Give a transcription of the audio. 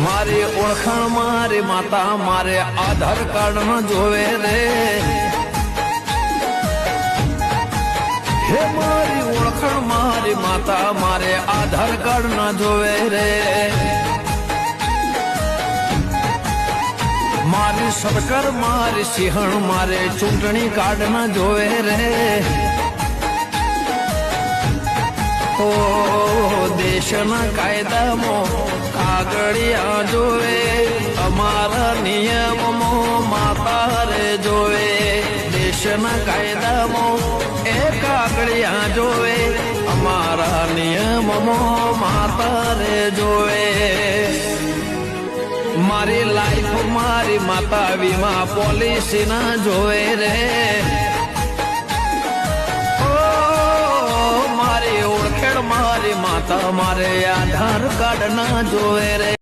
મારી ઓળખાણ મારી માતા મારે આધાર કાર્ડ ન જોવે રે હે મારી ઓળખાણ મારી માતા મારે આધાર કાર્ડ ન જોવે રે મારી સરકાર મારી સિંહણ મારે ચૂંટણી કાર્ડ ન જોવે રે ઓ દેશના કાયદામાં કાગળિયા જોવે અમારા નિયમમાં માતા રે જોવે દેશના કાયદામાં એ કાગળિયા જોવે અમારા નિયમમાં માતા રે જોવે મારી લાઈફ મારી માતા વીમા પોલિસી ના જોવે રે મારી ઓળખેણ મારી માતા મારે આધાર કાર્ડ ના જોવે રે